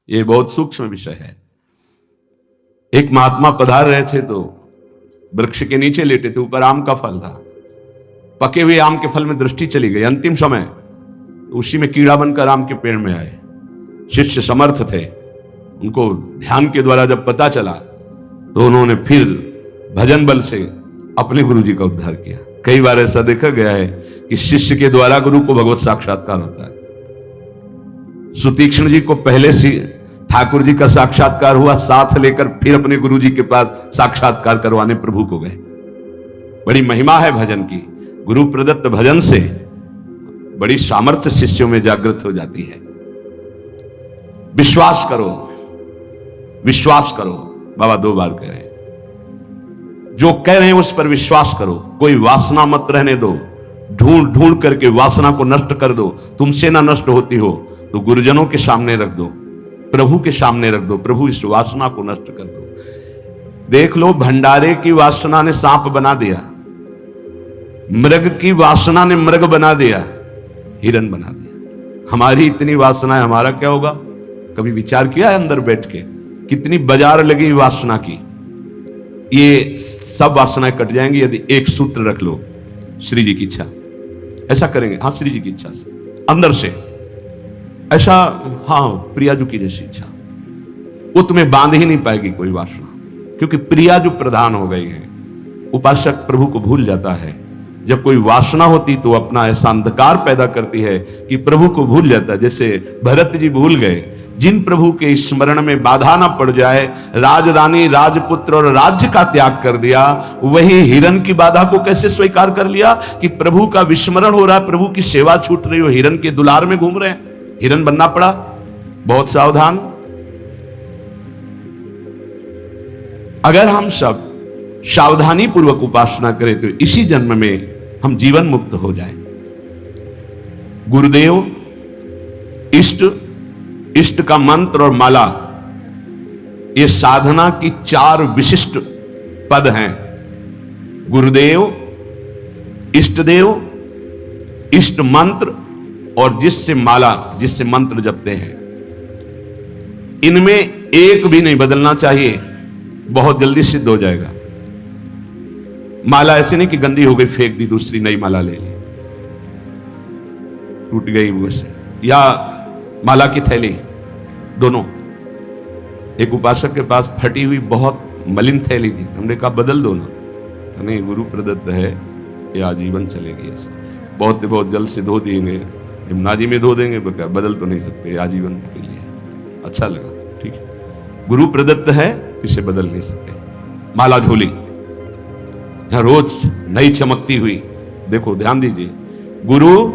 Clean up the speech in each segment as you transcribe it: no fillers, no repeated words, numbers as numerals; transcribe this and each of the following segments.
ये बहुत सूक्ष्म विषय है। एक महात्मा पधार रहे थे तो वृक्ष के नीचे लेटे थे, ऊपर आम का फल था। पके हुए आम के फल में दृष्टि चली गई, अंतिम समय उसी में कीड़ा बनकर आम के पेड़ में आए। शिष्य समर्थ थे, उनको ध्यान के द्वारा जब पता चला तो उन्होंने फिर भजन बल से अपने गुरु जी का उद्धार किया। कई बार ऐसा देखा गया है कि शिष्य के द्वारा गुरु को भगवत साक्षात्कार होता है। सुतीक्ष्ण जी को पहले से ठाकुर जी का साक्षात्कार हुआ, साथ लेकर फिर अपने गुरु जी के पास साक्षात्कार करवाने प्रभु को गए। बड़ी महिमा है भजन की। गुरु प्रदत्त भजन से बड़ी सामर्थ्य शिष्यों में जागृत हो जाती है। विश्वास करो, विश्वास करो, बाबा 2 बार कह रहे हैं। जो कह रहे हैं उस पर विश्वास करो, कोई वासना मत रहने दो। ढूंढ ढूंढ करके वासना को नष्ट कर दो। तुमसे ना नष्ट होती हो तो गुरुजनों के सामने रख दो, प्रभु के सामने रख दो। प्रभु इस वासना को नष्ट कर दो। देख लो, भंडारे की वासना ने सांप बना दिया, मृग की वासना ने मृग बना दिया, हिरन बना दिया। हमारी इतनी वासना है, हमारा क्या होगा? कभी विचार किया है अंदर बैठ के? कितनी बाजार लगी वासना की। ये सब वासनाएं कट जाएंगी यदि एक सूत्र रख लो, श्री जी की इच्छा। ऐसा करेंगे, हाँ, श्री जी की इच्छा से, अंदर से ऐसा, हाँ, प्रियाजू की जैसी इच्छा। वो तुम्हें बांध ही नहीं पाएगी कोई वासना, क्योंकि प्रियाजू प्रधान हो गई है। उपासक प्रभु को भूल जाता है। जब कोई वासना होती तो अपना ऐसा अंधकार पैदा करती है कि प्रभु को भूल जाता है। जैसे भरत जी भूल गए, जिन प्रभु के स्मरण में बाधा ना पड़ जाए, राज रानी, राजपुत्र और राज्य का त्याग कर दिया। वही हिरन की बाधा को कैसे स्वीकार कर लिया कि प्रभु का विस्मरण हो रहा है, प्रभु की सेवा छूट रही हो, हिरन के दुलार में घूम रहे हैं, हिरन बनना पड़ा। बहुत सावधान। अगर हम सब सावधानी पूर्वक उपासना करें तो इसी जन्म में हम जीवन मुक्त हो जाएं। गुरुदेव, इष्ट, इष्ट का मंत्र और माला, ये साधना की 4 विशिष्ट पद हैं। गुरुदेव, इष्टदेव, इष्ट मंत्र और जिससे माला, जिससे मंत्र जपते हैं, इनमें एक भी नहीं बदलना चाहिए, बहुत जल्दी सिद्ध हो जाएगा। माला ऐसे नहीं कि गंदी हो गई फेंक दी, दूसरी नई माला ले ली, टूट गई वो से, या माला की थैली, दोनों। एक उपासक के पास फटी हुई बहुत मलिन थैली थी, हमने कहा बदल दो ना। नहीं, गुरु प्रदत्त है, ये आजीवन चलेगी। ऐसे बहुत जल से धो देंगे, यमुना जी में धो देंगे, बदल तो नहीं सकते, आजीवन के लिए। अच्छा लगा, ठीक है, गुरु प्रदत्त है, इसे बदल नहीं सकते। माला झोली, यहां रोज नई चमकती हुई। देखो, ध्यान दीजिए, गुरु,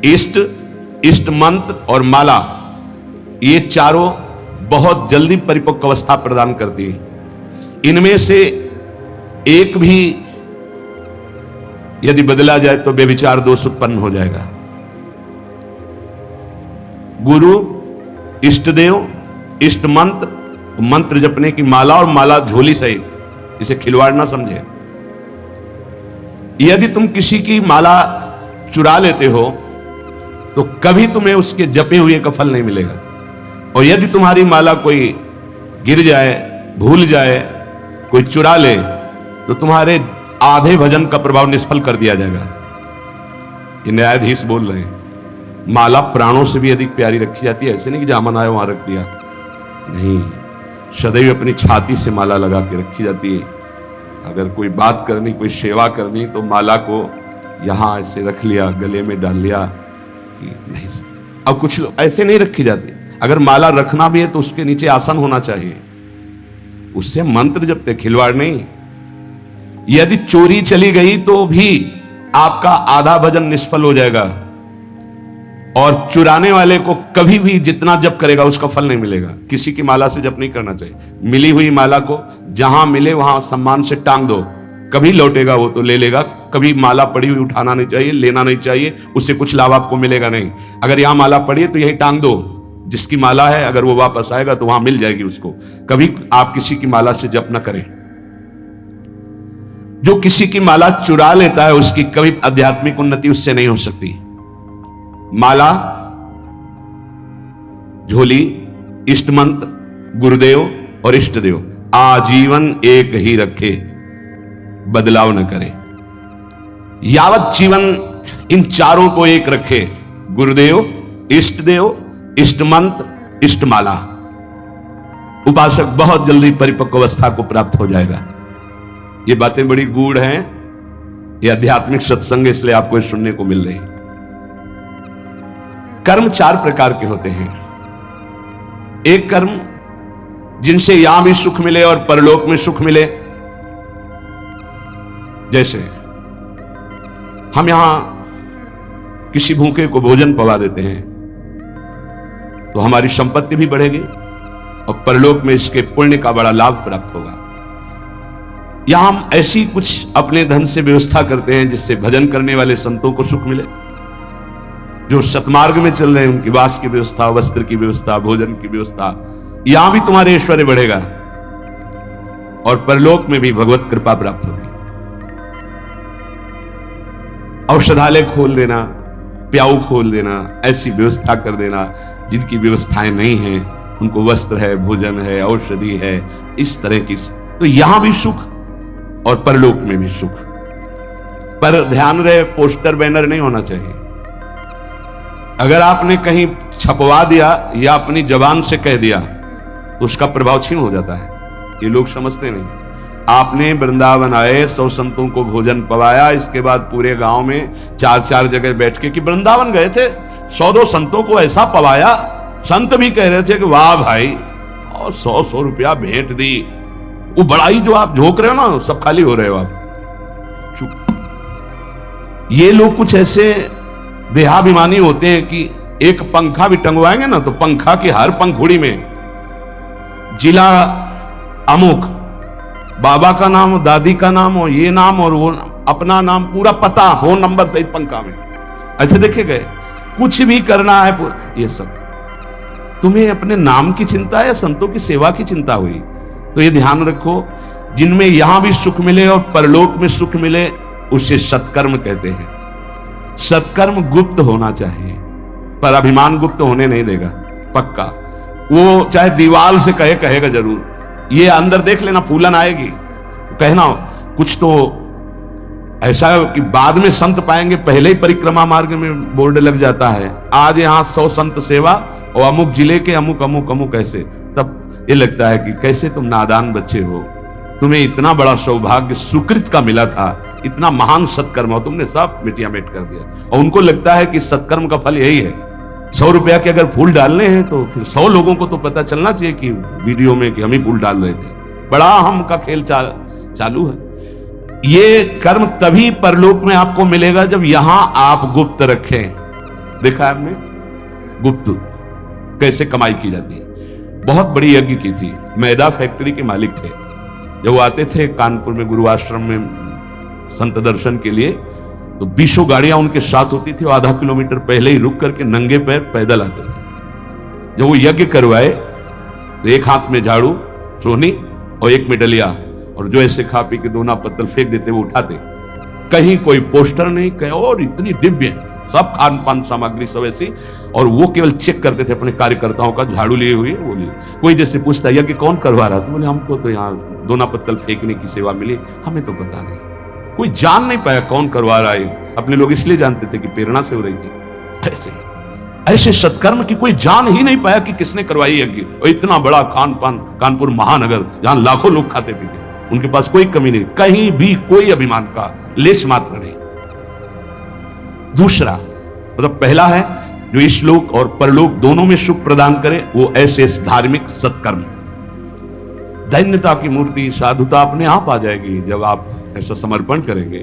इष्ट, इष्ट मंत्र और माला, ये चारों बहुत जल्दी परिपक्व अवस्था प्रदान करती है। इनमें से एक भी यदि बदला जाए तो व्यभिचार दोष उत्पन्न हो जाएगा। गुरु, इष्टदेव, इष्ट मंत्र, मंत्र जपने की माला और माला झोली सहित, इसे खिलवाड़ ना समझे। यदि तुम किसी की माला चुरा लेते हो तो कभी तुम्हें उसके जपे हुए का फल नहीं मिलेगा। और यदि तुम्हारी माला कोई गिर जाए, भूल जाए, कोई चुरा ले, तो तुम्हारे आधे भजन का प्रभाव निष्फल कर दिया जाएगा। ये न्यायाधीश बोल रहे हैं। माला प्राणों से भी अधिक प्यारी रखी जाती है। ऐसे नहीं कि जहां मन आया वहां रख दिया, नहीं, सदैव अपनी छाती से माला लगा के रखी जाती है। अगर कोई बात करनी, कोई सेवा करनी, तो माला को यहां ऐसे रख लिया, गले में डाल लिया कि नहीं। अब कुछ लोग ऐसे नहीं रखी जाती। अगर माला रखना भी है तो उसके नीचे आसन होना चाहिए, उससे मंत्र जपते, खिलवाड़ नहीं। यदि चोरी चली गई तो भी आपका आधा भजन निष्फल हो जाएगा। और चुराने वाले को कभी भी जितना जप करेगा उसका फल नहीं मिलेगा। किसी की माला से जप नहीं करना चाहिए। मिली हुई माला को जहां मिले वहां सम्मान से टांग दो, कभी लौटेगा वो तो ले लेगा। कभी माला पड़ी हुई उठाना नहीं चाहिए, लेना नहीं चाहिए, उससे कुछ लाभ आपको मिलेगा नहीं। अगर यहां माला पड़ी है तो यही टांग दो, जिसकी माला है, अगर वो वापस आएगा तो वहां मिल जाएगी उसको। कभी आप किसी की माला से जप न करें। जो किसी की माला चुरा लेता है उसकी कभी आध्यात्मिक उन्नति उससे नहीं हो सकती। माला, झोली, इष्ट मंत्र, गुरुदेव और इष्ट देव आजीवन एक ही रखे, बदलाव न करे। यावत जीवन इन चारों को एक रखे, गुरुदेव, इष्ट देव, इष्ट मंत्र, इष्ट माला, उपासक बहुत जल्दी परिपक्व अवस्था को प्राप्त हो जाएगा। ये बातें बड़ी गूढ़ हैं, ये आध्यात्मिक सत्संग इसलिए आपको सुनने को मिल रही। कर्म 4 प्रकार के होते हैं। एक कर्म जिनसे यहां भी सुख मिले और परलोक में सुख मिले, जैसे हम यहां किसी भूखे को भोजन पवा देते हैं तो हमारी संपत्ति भी बढ़ेगी और परलोक में इसके पुण्य का बड़ा लाभ प्राप्त होगा। यहां हम ऐसी कुछ अपने धन से व्यवस्था करते हैं जिससे भजन करने वाले संतों को सुख मिले, जो सतमार्ग में चल रहे हैं उनकी वास की व्यवस्था, वस्त्र की व्यवस्था, भोजन की व्यवस्था, यहां भी तुम्हारे ऐश्वर्य बढ़ेगा और परलोक में भी भगवत कृपा प्राप्त होगी। औषधालय खोल देना, प्याऊ खोल देना, ऐसी व्यवस्था कर देना जिनकी व्यवस्थाएं नहीं हैं, उनको वस्त्र है, भोजन है, औषधि है, इस तरह की, तो यहां भी सुख और परलोक में भी सुख। पर ध्यान रहे, पोस्टर बैनर नहीं होना चाहिए। अगर आपने कहीं छपवा दिया या अपनी जबान से कह दिया तो उसका प्रभाव क्षीण हो जाता है, ये लोग समझते नहीं। आपने वृंदावन आए, 100 संतों को भोजन पवाया, इसके बाद पूरे गांव में 4-4 जगह बैठ के, कि वृंदावन गए थे, 100-2 संतों को ऐसा पवाया, संत भी कह रहे थे कि वाह भाई, और 100-100 रुपया भेंट दी। वो बड़ाई जो आप झोंक रहे हो ना, सब खाली हो रहे हो आप। चुप। ये लोग कुछ ऐसे देहाभिमानी होते हैं कि एक पंखा भी टंगवाएंगे ना तो पंखा की हर पंखुड़ी में जिला अमुक, बाबा का नाम, दादी का नाम और ये नाम और वो अपना नाम, पूरा पता, फोन नंबर सहित पंखा में ऐसे देखे गए। कुछ भी करना है ये सब, तुम्हें अपने नाम की चिंता है या संतों की सेवा की चिंता हुई? तो ये ध्यान रखो, जिनमें यहां भी सुख मिले और परलोक में सुख मिले उसे सत्कर्म कहते हैं। सत्कर्म गुप्त होना चाहिए, पर अभिमान गुप्त होने नहीं देगा, पक्का। वो चाहे दीवाल से कहेगा जरूर। ये अंदर देख लेना, फूलन आएगी, कहना कुछ तो ऐसा कि बाद में संत पाएंगे, पहले ही परिक्रमा मार्ग में बोर्ड लग जाता है, आज यहां 100 संत सेवा और अमुक जिले के अमुक अमुक अमुक ऐसे। तब ये लगता है कि कैसे तुम नादान बच्चे हो, तुम्हें इतना बड़ा सौभाग्य सुकृत का मिला था, इतना महान सत्कर्म हो, तुमने सब मिटिया मेट कर दिया। और उनको लगता है कि सत्कर्म का फल यही है। 100 रुपया के अगर फूल डालने हैं तो फिर 100 लोगों को तो पता चलना चाहिए कि वीडियो में कि हम ही फूल डाल रहे थे। बड़ा हम का खेल चालू है। ये कर्म तभी परलोक में आपको मिलेगा जब यहां आप गुप्त रखें। देखा आपने गुप्त कैसे कमाई की जाती है। बहुत बड़ी यज्ञ की थी, मैदा फैक्ट्री के मालिक थे। जब वो आते थे कानपुर में गुरु आश्रम में संत दर्शन के लिए, तो 20 गाड़ियां उनके साथ होती थी, आधा किलोमीटर पहले ही रुक करके नंगे पैर पैदल आते थे। जब वो यज्ञ करवाए तो एक हाथ में झाड़ू सोनी और एक में डलिया, और जो ऐसे खा पी के दोना पत्तल फेंक देते वो उठाते। कहीं कोई पोस्टर नहीं, कहीं और इतनी दिव्य, सब खान पान सामग्री सब ऐसी, और वो केवल चेक करते थे अपने कार्यकर्ताओं का, झाड़ू लिए हुए वो लिए। कोई जैसे पूछता यज्ञ कौन करवा रहा था, बोले हमको तो यहाँ दोना पत्तल फेंकने की सेवा मिली, हमें तो पता नहीं। कोई जान नहीं पाया कौन करवा रहा है, अपने लोग इसलिए जानते थे कि प्रेरणा से हो रही थी। ऐसे सत्कर्म की कोई जान ही नहीं पाया कि किसने करवाई यज्ञ। और इतना बड़ा कानपुर महानगर जहां लाखों लोग खाते पीते, उनके पास कोई कमी नहीं, कहीं भी कोई अभिमान का लेश मात्र नहीं। दूसरा मतलब पहला है जो इस लोक और परलोक दोनों में सुख प्रदान करे, वो ऐसे धार्मिक सत्कर्म। दैन्यता की मूर्ति, साधुता अपने आप आ जाएगी जब आप ऐसा समर्पण करेंगे।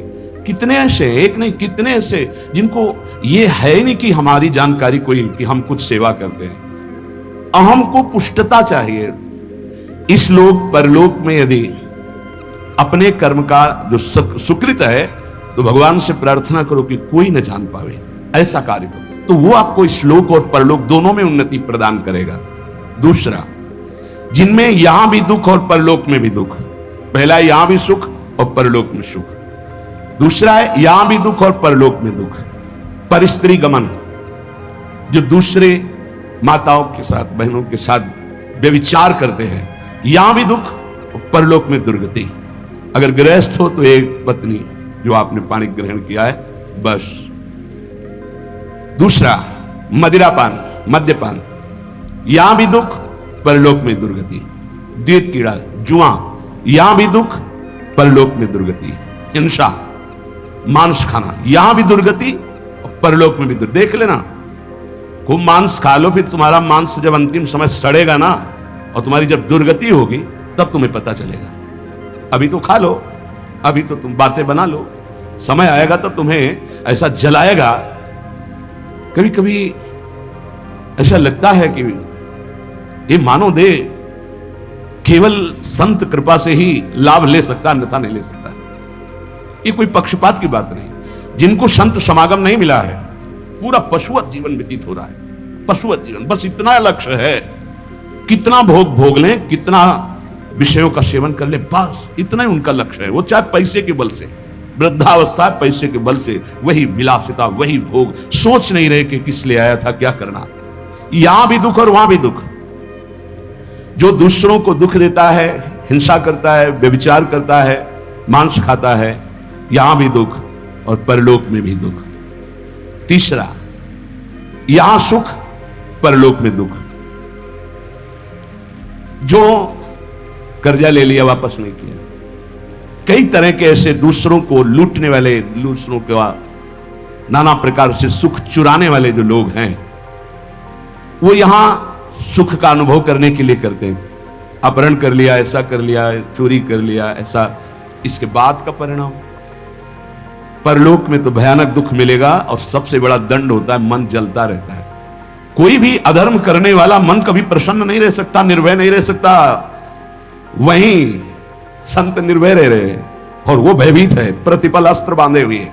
कितने ऐसे, एक नहीं कितने ऐसे जिनको ये है नहीं कि हमारी जानकारी कोई कि हम कुछ सेवा करते हैं। अहम को पुष्टता चाहिए। इस लोक परलोक में यदि अपने कर्म का जो सुकृत है तो भगवान से प्रार्थना करो कि कोई न जान पावे, ऐसा कार्य करो, तो वो आपको इस लोक और परलोक दोनों में उन्नति प्रदान करेगा। दूसरा, जिनमें यहां भी दुख और परलोक में भी दुख, पहला यहां भी सुख और परलोक में सुख। दूसरा है यहां भी दुख और परलोक में दुख, परिस्त्री गमन, जो दूसरे माताओं के साथ, बहनों के साथ व्यभिचार करते हैं, यहां भी दुख, परलोक में दुर्गति। अगर गृहस्थ हो तो एक पत्नी जो आपने पानी ग्रहण किया है, बस। दूसरा, मदिरापान, मद्यपान, यहां भी दुख, परलोक में दुर्गति। द्वैत कीड़ा, जुआ, यहां भी दुख, परलोक में दुर्गति। हिंसा, मांस खाना, यहां भी दुर्गति, परलोक में भी दुर्गति। देख लेना, खूब मांस खा लो, फिर तुम्हारा मांस जब अंतिम समय सड़ेगा ना, और तुम्हारी जब दुर्गति होगी, तब तुम्हें पता चलेगा। अभी तो खा लो, अभी तो तुम बातें बना लो, समय आएगा तब तुम्हें ऐसा जलाएगा। कभी कभी ऐसा लगता है कि ये मानव देह केवल संत कृपा से ही लाभ ले सकता, अन्यथा नहीं ले सकता। ये कोई पक्षपात की बात नहीं। जिनको संत समागम नहीं मिला है, पूरा पशुवत जीवन व्यतीत हो रहा है, पशुवत जीवन। बस इतना लक्ष्य है, कितना भोग भोग लें, कितना विषयों का सेवन कर ले, बस इतना ही उनका लक्ष्य है। वो चाहे पैसे के बल से, वृद्धावस्था पैसे के बल से, वही विलासिता, वही भोग, सोच नहीं रहे कि किस लिए आया था, क्या करना। यहां भी दुख और वहां भी दुख। जो दूसरों को दुख देता है, हिंसा करता है, व्यभिचार करता है, मांस खाता है, यहां भी दुख और परलोक में भी दुख। तीसरा, यहां सुख, परलोक में दुख। जो कर्जा ले लिया, वापस नहीं किया, कई तरह के ऐसे दूसरों को लूटने वाले, दूसरों का नाना प्रकार से सुख चुराने वाले जो लोग हैं, वो यहां सुख का अनुभव करने के लिए करते हैं। अपहरण कर लिया, ऐसा कर लिया, चोरी कर लिया, ऐसा, इसके बाद का परिणाम परलोक में तो भयानक दुख मिलेगा। और सबसे बड़ा दंड होता है, मन जलता रहता है। कोई भी अधर्म करने वाला मन कभी प्रसन्न नहीं रह सकता, निर्भय नहीं रह सकता। वहीं संत निर्भय रह रहे हैं और वो भयभीत है, प्रतिपल अस्त्र बांधे हुए।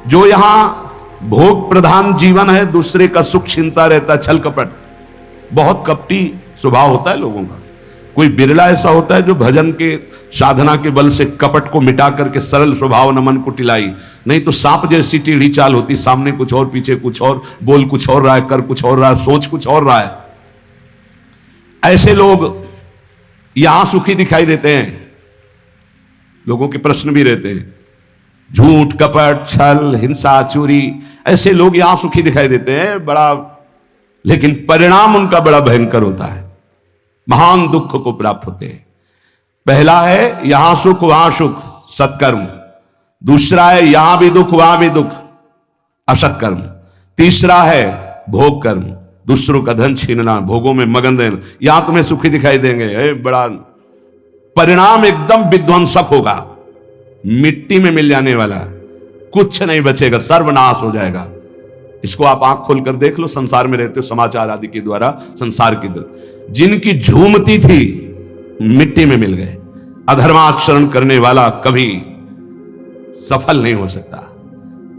जो यहां भोग प्रधान जीवन है, दूसरे का सुख छीनता रहता है, छल कपट, बहुत कपटी स्वभाव होता है लोगों का। कोई बिरला ऐसा होता है जो भजन के साधना के बल से कपट को मिटा करके सरल स्वभाव न मन को टिलाई। नहीं तो सांप जैसी टेढ़ी चाल होती, सामने कुछ और, पीछे कुछ और, बोल कुछ और रहा है, कर कुछ और रहा है, सोच कुछ और रहा है। ऐसे लोग यहां सुखी दिखाई देते हैं। लोगों के प्रश्न भी रहते हैं, झूठ, कपट, छल, हिंसा, चोरी, ऐसे लोग यहां सुखी दिखाई देते हैं बड़ा, लेकिन परिणाम उनका बड़ा भयंकर होता है, महान दुख को प्राप्त होते हैं। पहला है यहां सुख वहां सुख, सत्कर्म। दूसरा है यहां भी दुख वहां भी दुख, असत्कर्म। तीसरा है भोग कर्म, दूसरों का धन छीनना, भोगों में मगन रहना, यहां तुम्हें सुखी दिखाई देंगे, बड़ा परिणाम एकदम विध्वंसक होगा, मिट्टी में मिल जाने वाला, कुछ नहीं बचेगा, सर्वनाश हो जाएगा। इसको आप आंख खोलकर देख लो, संसार में रहते हो, समाचार आदि के द्वारा संसार की जिनकी झूमती थी मिट्टी में मिल गए। अधर्माचरण करने वाला कभी सफल नहीं हो सकता।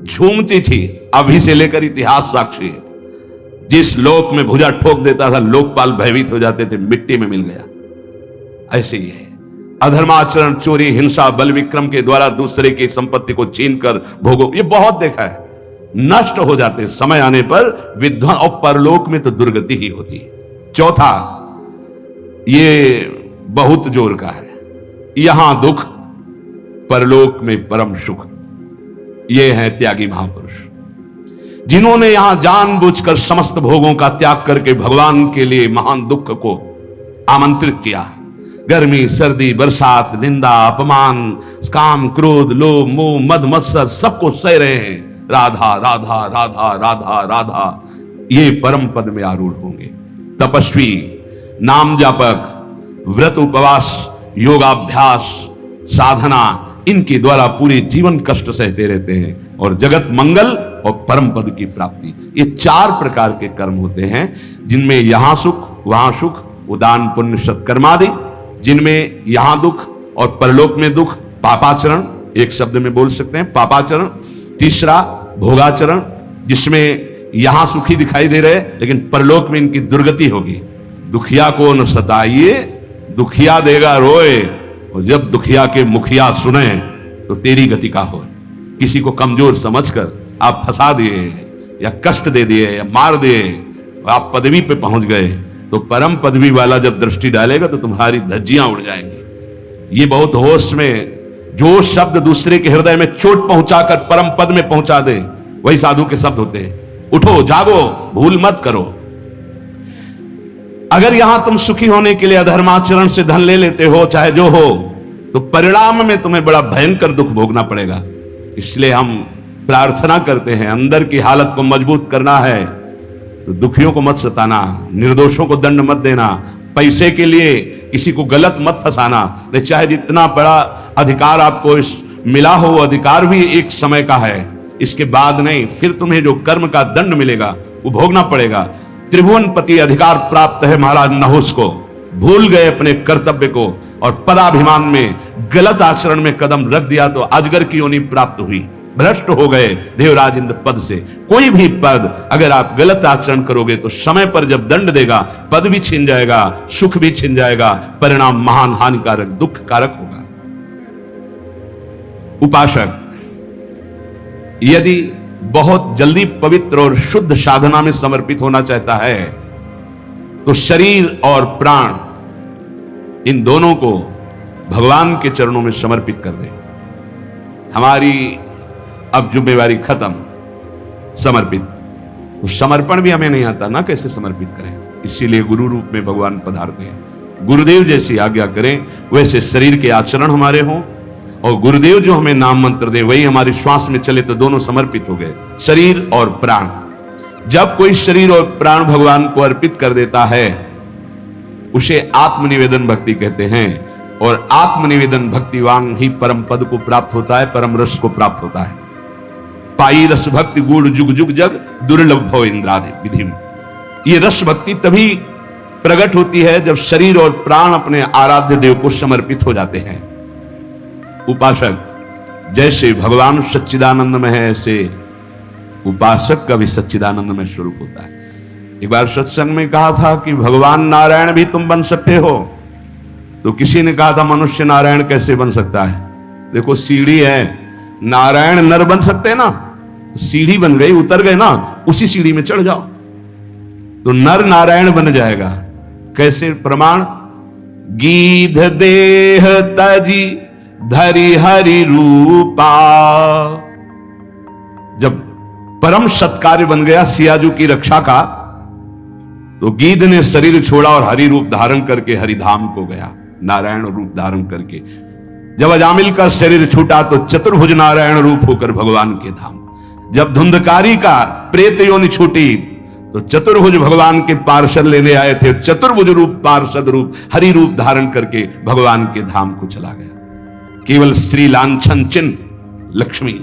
झूमती थी, अभी से लेकर इतिहास साक्षी है। जिस लोक में भुजा ठोक देता था, लोकपाल भयभीत हो जाते थे, मिट्टी में मिल गया। ऐसे ही है अधर्माचरण, चोरी, हिंसा, बल विक्रम के द्वारा दूसरे की संपत्ति को छीनकर भोगो, ये बहुत देखा है, नष्ट हो जाते समय आने पर विध्वंस। और परलोक में तो दुर्गति ही होती है। चौथा, ये बहुत जोर का है, यहां दुख, परलोक में परम सुख। ये है त्यागी महापुरुष, जिन्होंने यहां जानबूझकर समस्त भोगों का त्याग करके भगवान के लिए महान दुख को आमंत्रित किया। गर्मी, सर्दी, बरसात, निंदा, अपमान, काम, क्रोध, लोभ, मोह, मद, मत्सर, सबको सह रहे हैं। राधा राधा राधा राधा राधा, ये परम पद में आरूढ़ होंगे। तपस्वी, नाम जापक, व्रत, उपवास, योगाभ्यास, साधना, इनके द्वारा पूरे जीवन कष्ट सहते रहते हैं और जगत मंगल और परम पद की प्राप्ति। ये चार प्रकार के कर्म होते हैं, जिनमें यहां सुख वहां सुख, उदान, पुण्य, सत्कर्मादि, जिनमें यहां दुख और परलोक में दुख। पापाचरण, एक शब्द में बोल सकते हैं पापाचरण। तीसरा भोगाचरण, जिसमें यहां सुखी दिखाई दे रहे लेकिन परलोक में इनकी दुर्गति होगी। दुखिया को न सताइए, दुखिया देगा रोए, और जब दुखिया के मुखिया सुने तो तेरी गति का हो। किसी को कमजोर समझकर आप फंसा दिए या कष्ट दे दिए या मार दिए, आप पदवी पे पहुंच गए, तो परम पदवी वाला जब दृष्टि डालेगा तो तुम्हारी धज्जियां उड़ जाएंगी। ये बहुत होश में, जो शब्द दूसरे के हृदय में चोट पहुंचाकर परम पद में पहुंचा दे, वही साधु के शब्द होते हैं। उठो, जागो, भूल मत करो। अगर यहां तुम सुखी होने के लिए अधर्माचरण से धन ले लेते हो, चाहे जो हो, तो परिणाम में तुम्हें बड़ा भयंकर दुख भोगना पड़ेगा। इसलिए हम प्रार्थना करते हैं, अंदर की हालत को मजबूत करना है तो दुखियों को मत सताना, निर्दोषों को दंड मत देना, पैसे के लिए किसी को गलत मत फंसाना। नहीं, चाहे जितना बड़ा अधिकार आपको मिला हो, वो अधिकार भी एक समय का है, इसके बाद नहीं। फिर तुम्हें जो कर्म का दंड मिलेगा वो भोगना पड़ेगा। त्रिभुवनपति अधिकार प्राप्त है महाराज नहुस को, भूल गए अपने कर्तव्य को और पदाभिमान में गलत आचरण में कदम रख दिया तो अजगर की योनि प्राप्त हुई, भ्रष्ट हो गए देवराज इंद्र पद से। कोई भी पद अगर आप गलत आचरण करोगे तो समय पर जब दंड देगा, पद भी छिन जाएगा, सुख भी छिन जाएगा, परिणाम महान हानिकारक दुख कारक होगा। उपासक यदि बहुत जल्दी पवित्र और शुद्ध साधना में समर्पित होना चाहता है तो शरीर और प्राण, इन दोनों को भगवान के चरणों में समर्पित कर दे। हमारी अब जिम्मेवारी खत्म, समर्पित। तो समर्पण भी हमें नहीं आता ना, कैसे समर्पित करें। इसीलिए गुरु रूप में भगवान पधारते हैं। गुरुदेव जैसी आज्ञा करें वैसे शरीर के आचरण हमारे हों, और गुरुदेव जो हमें नाम मंत्र दे वही हमारे श्वास में चले, तो दोनों समर्पित हो गए, शरीर और प्राण। जब कोई शरीर और प्राण भगवान को अर्पित कर देता है उसे आत्मनिवेदन भक्ति कहते हैं, और आत्मनिवेदन भक्तिवान ही परम पद को प्राप्त होता है, परम रस को प्राप्त होता है। पाई रस भक्ति गुण जुग जुग जग दुर्लभ भव इंद्रादि विधि। ये रस भक्ति तभी प्रकट होती है जब शरीर और प्राण अपने आराध्य देव को समर्पित हो जाते हैं। उपासक जैसे भगवान सच्चिदानंद में है, ऐसे उपासक का भी सच्चिदानंद में स्वरूप होता है। एक बार सत्संग में कहा था कि भगवान नारायण भी तुम बन सकते हो, तो किसी ने कहा था मनुष्य नारायण कैसे बन सकता है। देखो सीढ़ी है, नारायण नर बन सकते हैं ना, सीढ़ी बन गई, उतर गए ना, उसी सीढ़ी में चढ़ जाओ तो नर नारायण बन जाएगा। कैसे प्रमाण? गीध देह तजी धरि हरि रूपा। जब परम सत्कार्य बन गया सियाजू की रक्षा का, तो गीध ने शरीर छोड़ा और हरि रूप धारण करके हरिधाम को गया, नारायण रूप धारण करके। जब अजामिल का शरीर छूटा तो चतुर्भुज नारायण रूप होकर भगवान के धाम। जब धुंधकारी का प्रेत योनि छूटी तो चतुर्भुज भगवान के पार्षद लेने आए थे, चतुर्भुज रूप पार्षद रूप हरि रूप धारण करके भगवान के धाम को चला गया। केवल श्री लांछन चिन्ह लक्ष्मी,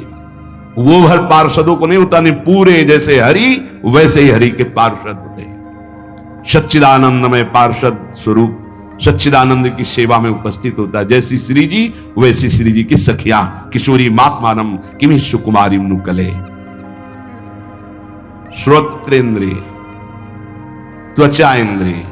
वो भर पार्षदों को नहीं होता, नहीं पूरे जैसे हरि वैसे ही हरि के पार्षद होते हैं। सच्चिदानंद में पार्षद स्वरूप सच्चिदानंद की सेवा में उपस्थित होता है। जैसी श्री जी वैसी श्री जी की सखियां किशोरी मात्मानम किमि सुकुमारी नुकले। श्रोत्रेंद्रिय, त्वचा इंद्रिय,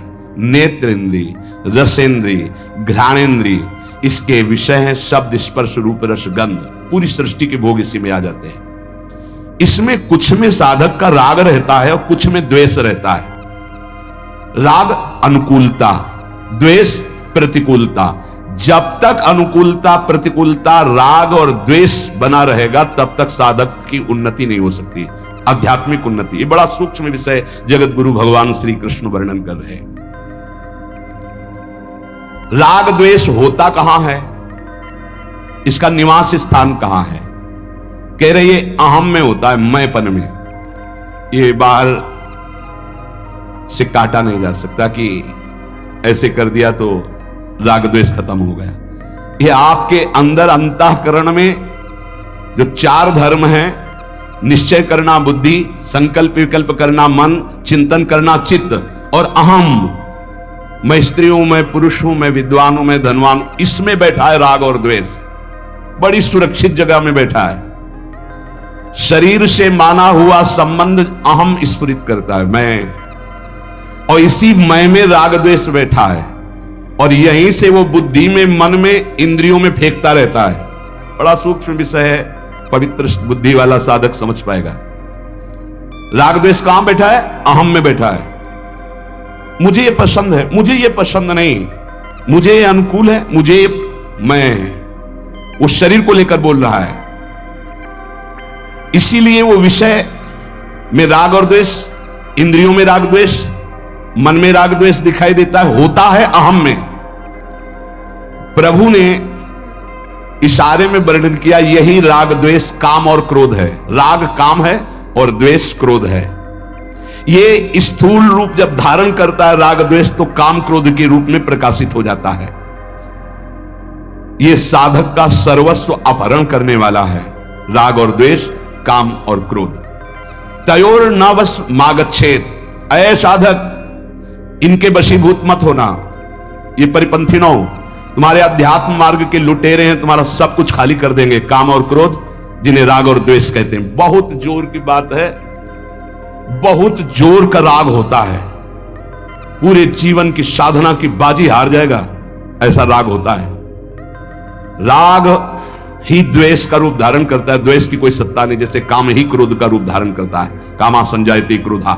नेत्र इंद्रिय, रसेंद्रिय, घ्राणेंद्रिय, इसके विषय है शब्द स्पर्श रूप रस गंध। पूरी सृष्टि के भोग इसी में आ जाते हैं। इसमें कुछ में साधक का राग रहता है और कुछ में द्वेष रहता है। राग अनुकूलता, द्वेष प्रतिकूलता। जब तक अनुकूलता प्रतिकूलता राग और द्वेष बना रहेगा तब तक साधक की उन्नति नहीं हो सकती, आध्यात्मिक उन्नति। ये बड़ा सूक्ष्म विषय जगत गुरु भगवान श्री कृष्ण वर्णन कर रहे हैं। राग द्वेष होता कहां है, इसका निवास स्थान कहां है? कह रहे ये अहम में होता है, मैंपन में। ये बाहर से काटा नहीं जा सकता कि ऐसे कर दिया तो राग द्वेष खत्म हो गया। ये आपके अंदर अंतःकरण में जो चार धर्म हैं, निश्चय करना बुद्धि, संकल्प विकल्प करना मन, चिंतन करना चित्त, और अहम, मैं स्त्री हूं, मैं पुरुष हूं, मैं विद्वान हूं, मैं धनवान हूं, इसमें बैठा है राग और द्वेष। बड़ी सुरक्षित जगह में बैठा है। शरीर से माना हुआ संबंध अहम स्फुरित करता है, मैं, और इसी मैं में राग द्वेष बैठा है, और यहीं से वो बुद्धि में मन में इंद्रियों में फेंकता रहता है। बड़ा सूक्ष्म विषय है, पवित्र बुद्धि वाला साधक समझ पाएगा। राग द्वेष कहां बैठा है? अहम में बैठा है। मुझे ये पसंद है, मुझे ये पसंद नहीं, मुझे ये अनुकूल है, मैं उस शरीर को लेकर बोल रहा है। इसीलिए वो विषय में राग और द्वेष, इंद्रियों में राग द्वेष, मन में राग द्वेष दिखाई देता है, होता है अहम में। प्रभु ने इशारे में वर्णन किया, यही राग द्वेष काम और क्रोध है। राग काम है और द्वेष क्रोध है। ये स्थूल रूप जब धारण करता है राग द्वेष, तो काम क्रोध के रूप में प्रकाशित हो जाता है। ये साधक का सर्वस्व अपहरण करने वाला है, राग और द्वेष, काम और क्रोध। तयोर न वश मागच्छेद, अय साधक इनके वशीभूत मत होना। ये परिपंथी न हो, तुम्हारे अध्यात्म मार्ग के लुटेरे हैं, तुम्हारा सब कुछ खाली कर देंगे। काम और क्रोध, जिन्हें राग और द्वेष कहते हैं। बहुत जोर की बात है, बहुत जोर का राग होता है, पूरे जीवन की साधना की बाजी हार जाएगा, ऐसा राग होता है। राग ही द्वेष का रूप धारण करता है, द्वेष की कोई सत्ता नहीं। जैसे काम ही क्रोध का रूप धारण करता है, कामा संजायते क्रोधा।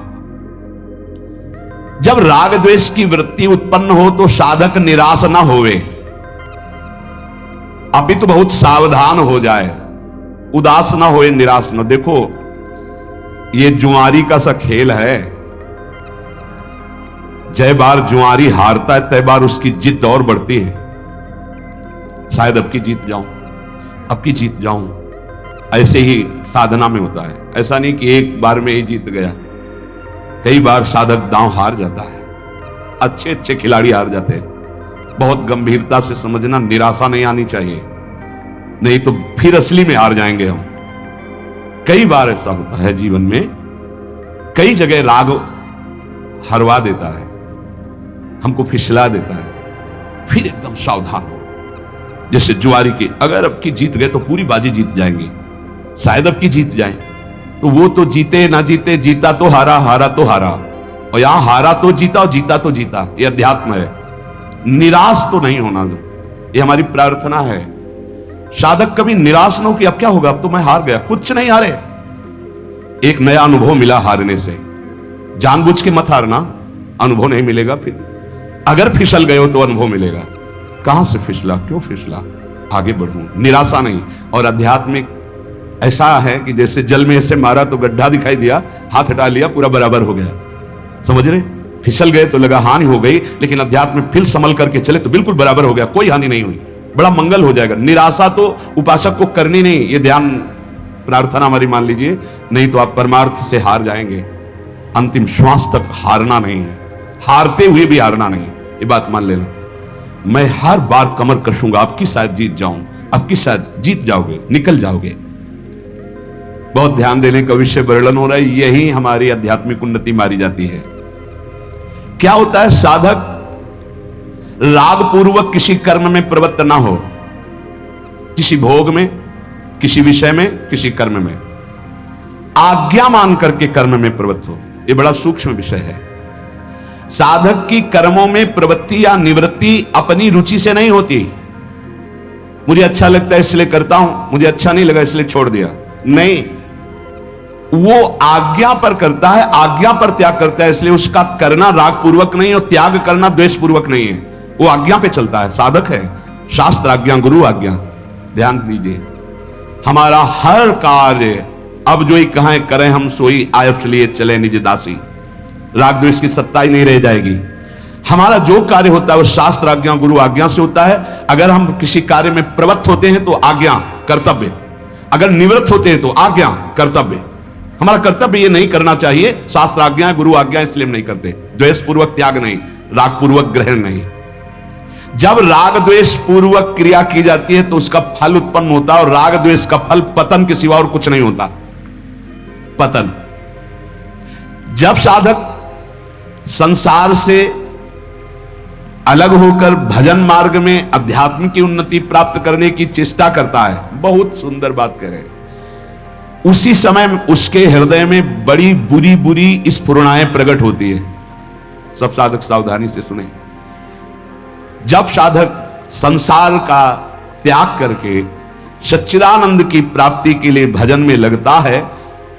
जब राग द्वेष की वृत्ति उत्पन्न हो तो साधक निराश ना होवे, अपितु बहुत सावधान हो जाए, उदास ना होए, निराश ना। देखो ये जुआरी का सा खेल है, जय बार जुआरी हारता है तय बार उसकी जिद और बढ़ती है। शायद अब की जीत जाऊं, अब की जीत जाऊं, ऐसे ही साधना में होता है। ऐसा नहीं कि एक बार में ही जीत गया, कई बार साधक दांव हार जाता है, अच्छे अच्छे खिलाड़ी हार जाते हैं। बहुत गंभीरता से समझना, निराशा नहीं आनी चाहिए, नहीं तो फिर असली में हार जाएंगे हम। कई बार ऐसा होता है जीवन में, कई जगह राग हरवा देता है, हमको फिसला देता है, फिर एकदम सावधान हो। जैसे जुआरी की, अगर अब की जीत गए तो पूरी बाजी जीत जाएंगे, शायद अब की जीत जाए तो वो तो जीते ना जीते, जीता तो हारा, हारा तो हारा, और यहां हारा तो जीता और जीता तो जीता। ये अध्यात्म है। निराश तो नहीं होना, ये हमारी प्रार्थना है। साधक कभी निराश ना हो कि अब क्या होगा, अब तो मैं हार गया। कुछ नहीं हारे, एक नया अनुभव मिला हारने से। जानबूझ के मत हारना, अनुभव नहीं मिलेगा। फिर अगर फिसल गए हो तो अनुभव मिलेगा। कहां से फिसला, क्यों फिसला, आगे बढ़ूं, निराशा नहीं। और आध्यात्मिक ऐसा है कि जैसे जल में ऐसे मारा तो गड्ढा दिखाई दिया, हाथ हटा लिया, पूरा बराबर हो गया। समझ रहे, फिसल गए तो लगा हानि हो गई, लेकिन अध्यात्म में फिर संभल करके चले तो बिल्कुल बराबर हो गया, कोई हानि नहीं हुई, बड़ा मंगल हो जाएगा। निराशा तो उपासक को करनी नहीं, ये ध्यान प्रार्थना हमारी मान लीजिए, नहीं तो आप परमार्थ से हार जाएंगे। अंतिम श्वास तक हारना नहीं है, हारते हुए भी हारना नहीं, ये बात मान लेना। मैं हर बार कमर कसूंगा, आपकी शायद जीत जाऊं, आपकी शायद जीत जाओगे, निकल जाओगे। बहुत ध्यान देने का विषय वर्णन हो रहा है, यही हमारी आध्यात्मिक उन्नति मारी जाती है। क्या होता है, साधक राग पूर्वक किसी कर्म में प्रवृत्त ना हो, किसी भोग में, किसी विषय में, किसी कर्म में, आज्ञा मान करके कर्म में प्रवृत्त हो। यह बड़ा सूक्ष्म विषय है। साधक की कर्मों में प्रवृत्ति या निवृत्ति अपनी रुचि से नहीं होती। मुझे अच्छा लगता है इसलिए करता हूं, मुझे अच्छा नहीं लगा इसलिए छोड़ दिया, नहीं। वो आज्ञा पर करता है, आज्ञा पर त्याग करता है, इसलिए उसका करना राग पूर्वक नहीं और त्याग करना द्वेष पूर्वक नहीं है। वो आज्ञा पे चलता है, साधक है। शास्त्र आज्ञा, गुरु आज्ञा। ध्यान दीजिए, हमारा हर कार्य अब जो ही कहां करें हम सोई आयस लिए चले निज दासी। राग द्वेष की सत्ता ही नहीं रह जाएगी। हमारा जो कार्य होता है वो शास्त्र आज्ञा, गुरु आज्ञा से होता है। अगर हम किसी कार्य में प्रवृत्त होते हैं तो आज्ञा, कर्तव्य। अगर निवृत्त होते हैं तो आज्ञा, कर्तव्य। हमारा कर्तव्य ये नहीं करना चाहिए, शास्त्र आज्ञा, गुरु आज्ञा, इसलिए हम नहीं करते। द्वेष पूर्वक त्याग नहीं, राग पूर्वक ग्रहण नहीं। जब राग द्वेष पूर्वक क्रिया की जाती है तो उसका फल उत्पन्न होता है, और राग द्वेष का फल पतन के सिवा और कुछ नहीं होता, पतन। जब साधक संसार से अलग होकर भजन मार्ग में अध्यात्म की उन्नति प्राप्त करने की चेष्टा करता है, बहुत सुंदर बात कह रहे हैं, उसी समय उसके हृदय में बड़ी बुरी बुरी स्फुरणाएं प्रकट होती है। सब साधक सावधानी से सुने। जब साधक संसार का त्याग करके सच्चिदानंद की प्राप्ति के लिए भजन में लगता है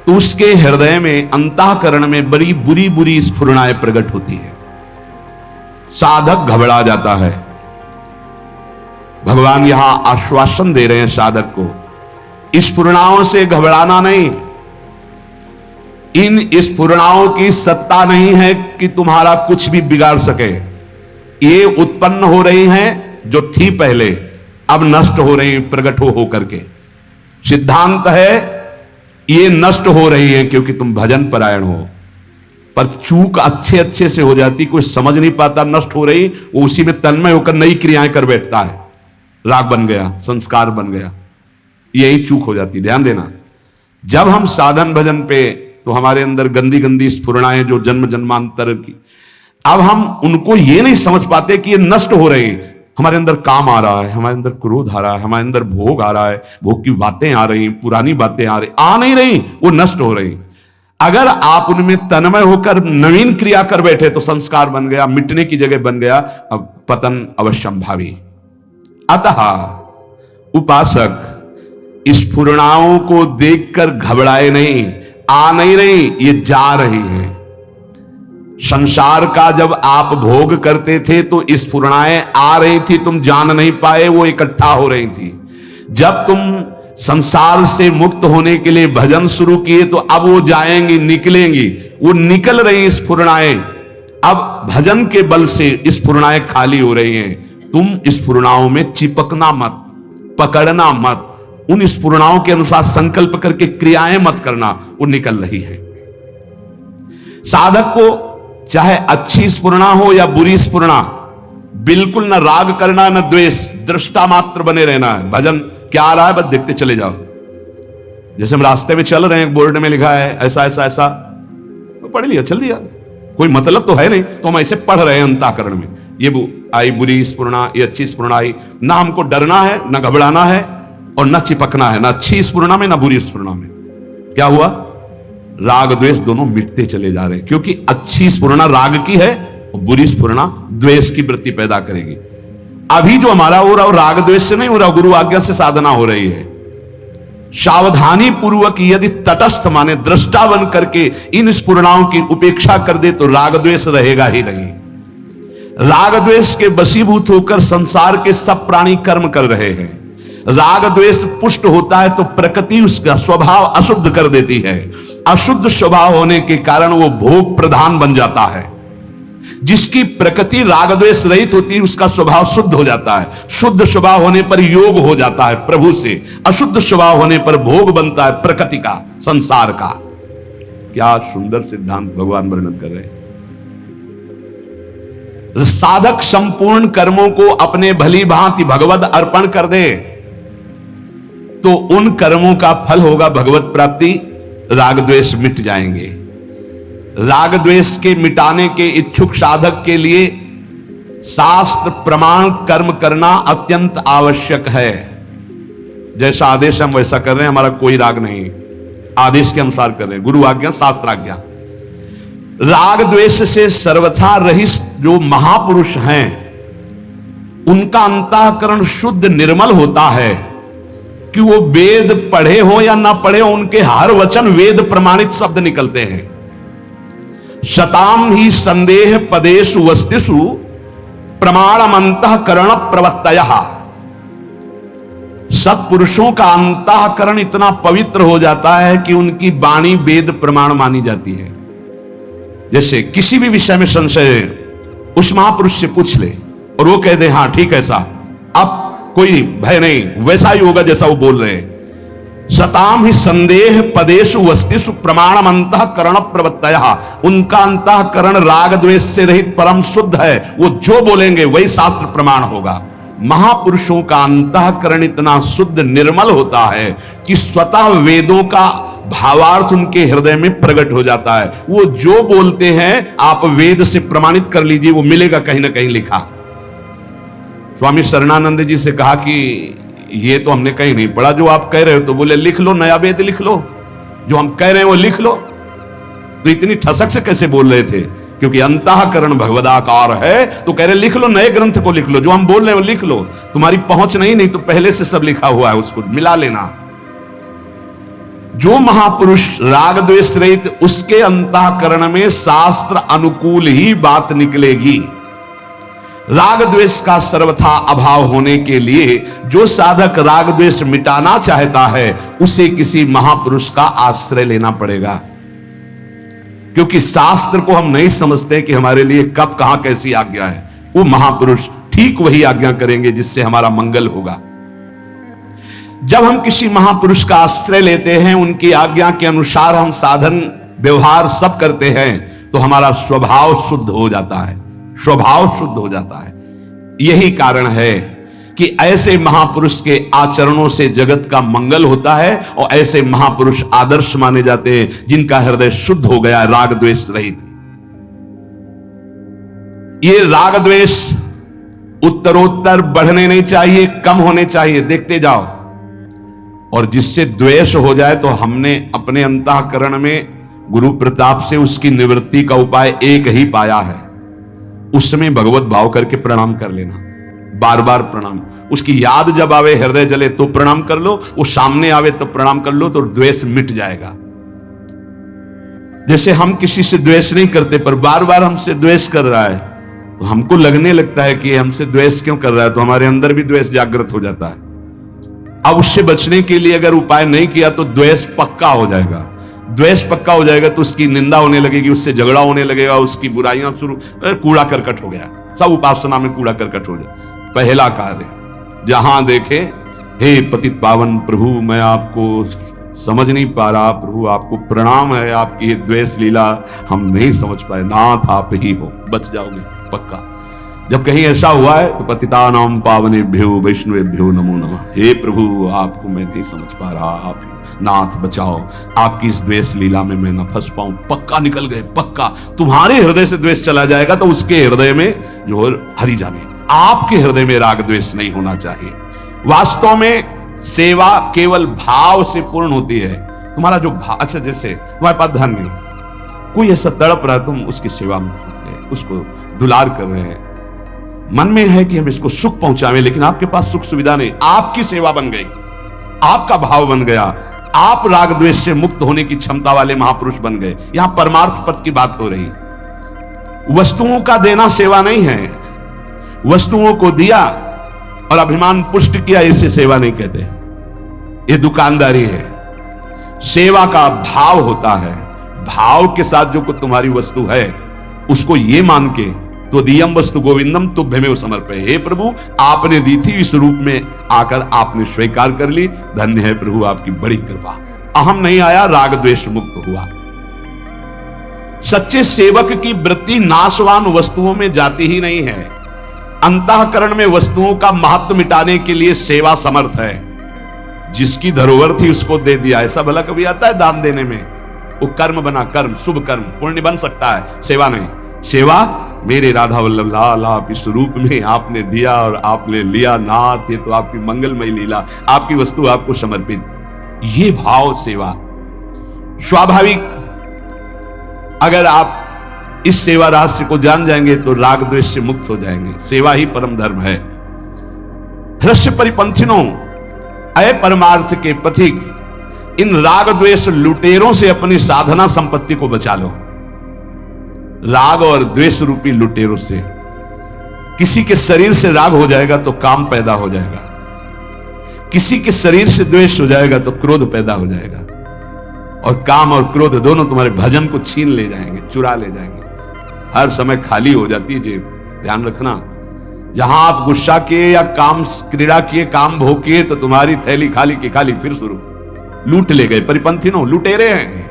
तो उसके हृदय में, अंतःकरण में बड़ी बुरी बुरी स्फुरणाएं प्रकट होती है। साधक घबरा जाता है। भगवान यहां आश्वासन दे रहे हैं साधक को, स्फुरणाओं से घबराना नहीं। इन स्फुरणाओं की सत्ता नहीं है कि तुम्हारा कुछ भी बिगाड़ सके। ये उत्पन्न हो रही हैं, जो थी पहले अब नष्ट हो रही प्रकट हो करके। सिद्धांत है ये नष्ट हो रही है क्योंकि तुम भजन परायण हो, पर चूक अच्छे से हो जाती, कोई समझ नहीं पाता नष्ट हो रही, वो उसी में तन्मय होकर नई क्रियाएं कर बैठता है, राग बन गया, संस्कार बन गया, यही चूक हो जाती। ध्यान देना, जब हम साधन भजन पे, तो हमारे अंदर गंदी गंदी स्फुरणाएं जो जन्म जन्मांतर की, अब हम उनको ये नहीं समझ पाते कि ये नष्ट हो रही। हमारे अंदर काम आ रहा है, हमारे अंदर क्रोध आ रहा है, हमारे अंदर भोग आ रहा है, भोग की बातें आ रही, पुरानी बातें आ रही, आ नहीं रही, वो नष्ट हो रही। अगर आप उनमें तन्मय होकर नवीन क्रिया कर बैठे तो संस्कार बन गया, मिटने की जगह बन गया, अब पतन अवश्यंभावी। अतः उपासक स्फुरणाओं को देखकर घबराए नहीं, आ नहीं रही, ये जा रही है। संसार का जब आप भोग करते थे तो स्फुरणाएं आ रही थी, तुम जान नहीं पाए, वो इकट्ठा हो रही थी। जब तुम संसार से मुक्त होने के लिए भजन शुरू किए तो अब वो जाएंगी, निकलेंगी, वो निकल रही स्फुरणाएं। अब भजन के बल से स्फुरणाएं खाली हो रही हैं। तुम स्फुरणाओं में चिपकना मत, पकड़ना मत, उन स्फुरणाओं के अनुसार संकल्प करके क्रियाएं मत करना, वो निकल रही है। साधक को चाहे अच्छी स्फुरणा हो या बुरी स्फुरणा, बिल्कुल न राग करना न द्वेष, दृष्टा मात्र बने रहना है। भजन क्या आ रहा है बस देखते चले जाओ। जैसे हम रास्ते में चल रहे हैं, बोर्ड में लिखा है ऐसा ऐसा ऐसा, तो पढ़ लिया, चल दिया, कोई मतलब तो है नहीं, तो हम ऐसे पढ़ रहे हैं अंतःकरण में, ये आई बुरी स्फुरणा, ये अच्छी स्फुरणा आई। ना हमको डरना है, न घबराना है, और न चिपकना है, न अच्छी स्फुरणा में न बुरी स्फुरणा में। क्या हुआ? राग द्वेष दोनों मिटते चले जा रहे हैं, क्योंकि अच्छी स्फुरणा राग की है और बुरी स्फुरणा द्वेष की वृत्ति पैदा करेगी। अभी जो हमारा हो रहा है राग द्वेष से नहीं हो रहा, गुरु आज्ञा से साधना हो रही है। सावधानी पूर्वक यदि तटस्थ माने दृष्टा बन करके इन स्फुरणाओं की उपेक्षा कर दे तो राग द्वेष रहेगा ही नहीं। राग द्वेष के वशीभूत होकर संसार के सब प्राणी कर्म कर रहे हैं। राग द्वेष पुष्ट होता है तो प्रकृति उसका स्वभाव अशुद्ध कर देती है। अशुद्ध स्वभाव होने के कारण वो भोग प्रधान बन जाता है। जिसकी प्रकृति राग द्वेष रहित होती है उसका स्वभाव शुद्ध हो जाता है। शुद्ध स्वभाव होने पर योग हो जाता है प्रभु से, अशुद्ध स्वभाव होने पर भोग बनता है प्रकृति का, संसार का। क्या सुंदर सिद्धांत भगवान वर्णन कर रहे हैं। साधक संपूर्ण कर्मों को अपने भली भांति भगवत अर्पण कर दे तो उन कर्मों का फल होगा भगवत प्राप्ति। राग द्वेष मिट जाएंगे। राग द्वेष के मिटाने के इच्छुक साधक के लिए शास्त्र प्रमाण कर्म करना अत्यंत आवश्यक है। जैसा आदेश हम वैसा कर रहे हैं, हमारा कोई राग नहीं, आदेश के अनुसार कर रहे हैं, गुरु आज्ञा शास्त्र आज्ञा। राग द्वेष से सर्वथा रहित जो महापुरुष हैं उनका अंतःकरण शुद्ध निर्मल होता है कि वो वेद पढ़े हो या ना पढ़े हो, उनके हर वचन वेद प्रमाणित शब्द निकलते हैं। शताम ही संदेह पदेषु वस्तिषु प्रमाणम अंतःकरण प्रवत्तयः। सत्पुरुषों का अंतःकरण इतना पवित्र हो जाता है कि उनकी वाणी वेद प्रमाण मानी जाती है। जैसे किसी भी विषय में संशय है, उस महापुरुष से पूछ ले और वो कह दे हाँ ठीक है ऐसा, अब कोई भय नहीं, वैसा ही होगा जैसा वो बोल रहे हैं। सताम ही संदेह पदेषु वस्तिषु प्रमाणम अंतःकरण प्रवत्तयः। उनका अंतःकरण राग द्वेष से रहित परम शुद्ध है, वो जो बोलेंगे वही शास्त्र प्रमाण होगा। महापुरुषों का अंतःकरण इतना शुद्ध निर्मल होता है कि स्वतः वेदों का भावार्थ उनके हृदय में प्रकट हो जाता है। वो जो बोलते हैं आप वेद से प्रमाणित कर लीजिए, वो मिलेगा कहीं ना कहीं लिखा। स्वामी शरणानंद जी से कहा कि ये तो हमने कहीं नहीं पढ़ा जो आप कह रहे हो, तो बोले लिख लो, नया वेद लिख लो, जो हम कह रहे हैं वो लिख लो। तो इतनी ठसक से कैसे बोल रहे थे? क्योंकि अंतःकरण भगवदाकार है, तो कह रहे लिख लो, नए ग्रंथ को लिख लो, जो हम बोल रहे हैं वो लिख लो। तुम्हारी पहुंच नहीं तो पहले से सब लिखा हुआ है, उसको मिला लेना। जो महापुरुष राग द्वेष रहित, उसके अंतःकरण में शास्त्र अनुकूल ही बात निकलेगी। राग द्वेष का सर्वथा अभाव होने के लिए जो साधक राग द्वेष मिटाना चाहता है उसे किसी महापुरुष का आश्रय लेना पड़ेगा, क्योंकि शास्त्र को हम नहीं समझते कि हमारे लिए कब कहां कैसी आज्ञा है। वो महापुरुष ठीक वही आज्ञा करेंगे जिससे हमारा मंगल होगा। जब हम किसी महापुरुष का आश्रय लेते हैं, उनकी आज्ञा के अनुसार हम साधन व्यवहार सब करते हैं, तो हमारा स्वभाव शुद्ध हो जाता है, स्वभाव शुद्ध हो जाता है। यही कारण है कि ऐसे महापुरुष के आचरणों से जगत का मंगल होता है और ऐसे महापुरुष आदर्श माने जाते हैं जिनका हृदय शुद्ध हो गया, राग द्वेष रहित। ये राग द्वेष उत्तरोत्तर बढ़ने नहीं चाहिए, कम होने चाहिए, देखते जाओ। और जिससे द्वेष हो जाए तो हमने अपने अंतःकरण में गुरु प्रताप से उसकी निवृत्ति का उपाय एक ही पाया है, उसमें भगवत भाव करके प्रणाम कर लेना, बार बार प्रणाम। उसकी याद जब आवे, हृदय जले तो प्रणाम कर लो, वो सामने आवे तो प्रणाम कर लो, तो द्वेष मिट जाएगा। जैसे हम किसी से द्वेष नहीं करते पर बार बार हमसे द्वेष कर रहा है, तो हमको लगने लगता है कि हमसे द्वेष क्यों कर रहा है, तो हमारे अंदर भी द्वेष जागृत हो जाता है। अब उससे बचने के लिए अगर उपाय नहीं किया तो द्वेष पक्का हो जाएगा। द्वेष पक्का हो जाएगा तो उसकी निंदा होने लगेगी, उससे झगड़ा होने लगेगा, उसकी बुराइयां शुरू, कूड़ा करकट हो गया, सब उपासना में कूड़ा करकट हो जाए। पहला कार्य, जहां देखे हे पतित पावन प्रभु, मैं आपको समझ नहीं पा रहा, प्रभु आपको प्रणाम है, आपकी ये द्वेष लीला हम नहीं समझ पाए, नाथ आप ही हो, बच जाओगे पक्का। जब कहीं ऐसा हुआ है तो पतितानां पावनेभ्यो वैष्णवेभ्यो नमो नमः, हे प्रभु आपको मैं नहीं समझ पा रहा, आप नाथ बचाओ, आपकी इस द्वेष लीला में मैं न फंस पाऊं, पक्का निकल गए, पक्का। तुम्हारे हृदय से द्वेष चला जाएगा तो उसके हृदय में जो हरि जाने, आपके हृदय में राग द्वेष नहीं होना चाहिए। वास्तव में सेवा केवल भाव से पूर्ण होती है। तुम्हारा जो भाव, अच्छा जैसे तुम्हारे पास धन नहीं, कोई ऐसा तड़प रहा है, तुम उसकी सेवा में उसको दुलार कर रहे हैं, मन में है कि हम इसको सुख पहुंचावें, लेकिन आपके पास सुख सुविधा नहीं, आपकी सेवा बन गई, आपका भाव बन गया, आप राग द्वेष से मुक्त होने की क्षमता वाले महापुरुष बन गए। यहां परमार्थ पद की बात हो रही। वस्तुओं का देना सेवा नहीं है, वस्तुओं को दिया और अभिमान पुष्ट किया इसे सेवा नहीं कहते, ये दुकानदारी है। सेवा का भाव होता है, भाव के साथ जो कुछ तुम्हारी वस्तु है उसको ये मान के, तो दियम वस्तु गोविंदम तुभ्यमेव समर्पय, हे प्रभु आपने दी थी, इस रूप में आकर आपने स्वीकार कर ली, धन्य है प्रभु आपकी बड़ी कृपा। अहम नहीं आया, राग द्वेष मुक्त हुआ। सच्चे सेवक की वृत्ति नाशवान वस्तुओं में जाती ही नहीं है। अंतःकरण में वस्तुओं का महत्व मिटाने के लिए सेवा समर्थ है। जिसकी धरोहर थी उसको दे दिया, ऐसा भला कभी आता है दान देने में? वो कर्म बना, कर्म शुभ कर्म पुण्य बन सकता है, सेवा नहीं। सेवा मेरे राधा वल्लभ लाल आप इस रूप में आपने दिया और आपने लिया, नाथ ये तो आपकी मंगलमय लीला, आपकी वस्तु आपको समर्पित, ये भाव सेवा। स्वाभाविक अगर आप इस सेवा रहस्य को जान जाएंगे तो राग द्वेष से मुक्त हो जाएंगे। सेवा ही परम धर्म है। हृष्य परिपंथिनों, अय परमार्थ के पथिक, इन राग द्वेष लुटेरों से अपनी साधना संपत्ति को बचा लो। राग और द्वेष रूपी लुटेरों से, किसी के शरीर से राग हो जाएगा तो काम पैदा हो जाएगा, किसी के शरीर से द्वेष हो जाएगा तो क्रोध पैदा हो जाएगा, और काम और क्रोध दोनों तुम्हारे भजन को छीन ले जाएंगे, चुरा ले जाएंगे। हर समय खाली हो जाती है जेब, ध्यान रखना। जहां आप गुस्सा किए या काम क्रीड़ा किए, काम भोग किए, तो तुम्हारी थैली खाली की खाली फिर शुरू, लूट ले गए। परिपंथिनों, लुटेरे हैं,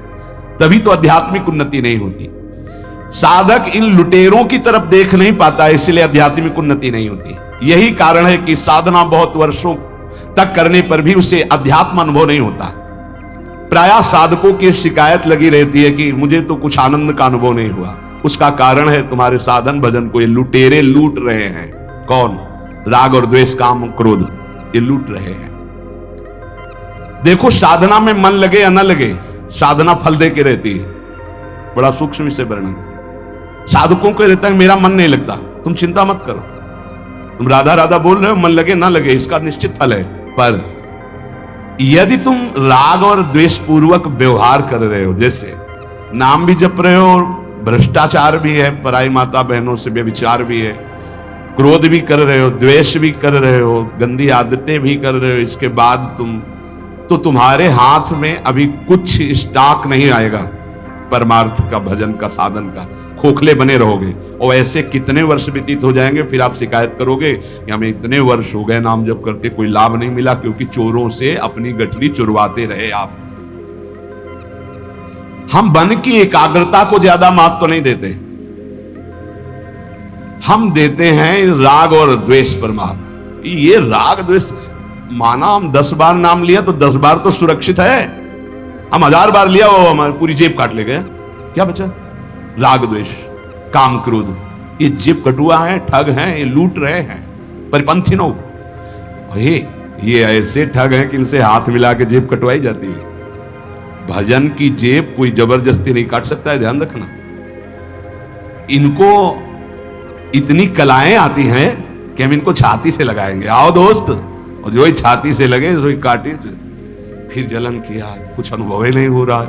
तभी तो आध्यात्मिक उन्नति नहीं होती। साधक इन लुटेरों की तरफ देख नहीं पाता, इसलिए आध्यात्मिक उन्नति नहीं होती। यही कारण है कि साधना बहुत वर्षों तक करने पर भी उसे अध्यात्म अनुभव नहीं होता। प्रायः साधकों की शिकायत लगी रहती है कि मुझे तो कुछ आनंद का अनुभव नहीं हुआ। उसका कारण है तुम्हारे साधन भजन को ये लुटेरे लूट रहे हैं। कौन? राग और द्वेष, काम और क्रोध, ये लूट रहे हैं। देखो, साधना में मन लगे या न लगे, साधना फल दे के रहती है। बड़ा सूक्ष्म से वर्णन। साधकों को रहता है मेरा मन नहीं लगता, तुम चिंता मत करो, तुम राधा राधा बोल रहे हो, मन लगे ना लगे इसका निश्चित फल है। पर यदि तुम राग और द्वेष पूर्वक व्यवहार कर रहे हो, जैसे नाम भी जप रहे हो, भ्रष्टाचार भी है, पराई माता बहनों से व्यभिचार भी है, क्रोध भी कर रहे हो, द्वेष भी कर रहे हो, गंदी आदतें भी कर रहे हो, इसके बाद तुम्हारे हाथ में अभी कुछ स्टॉक नहीं आएगा परमार्थ का, भजन का, साधन का। खोखले बने रहोगे और ऐसे कितने वर्ष व्यतीत हो जाएंगे, फिर आप शिकायत करोगे कि हमें इतने वर्ष हो गए नाम जप करते, कोई लाभ नहीं मिला, क्योंकि चोरों से अपनी गठरी चुरवाते रहे आप। हम मन की एकाग्रता को ज्यादा महत्व तो नहीं देते, हम देते हैं राग और द्वेष पर महत्व। ये राग द्वेष, माना हम 10 बार नाम लिया तो 10 बार तो सुरक्षित है, हम 1000 बार लिया वो हमारी पूरी जेब काट ले गया, क्या बचा? राग द्वेष, काम क्रोध, ये जेब कटुआ है, ठग हैं, ये लूट रहे हैं, परिपंथी नो। ये ऐसे ठग हैं कि इनसे हाथ मिला के जेब कटवाई जाती है। भजन की जेब कोई जबरदस्ती नहीं काट सकता है, ध्यान रखना। इनको इतनी कलाएं आती हैं कि हम इनको छाती से लगाएंगे, आओ दोस्त, और जो ही छाती से लगे तो ही काटे, फिर जलन किया, कुछ अनुभव ही नहीं हो रहा है,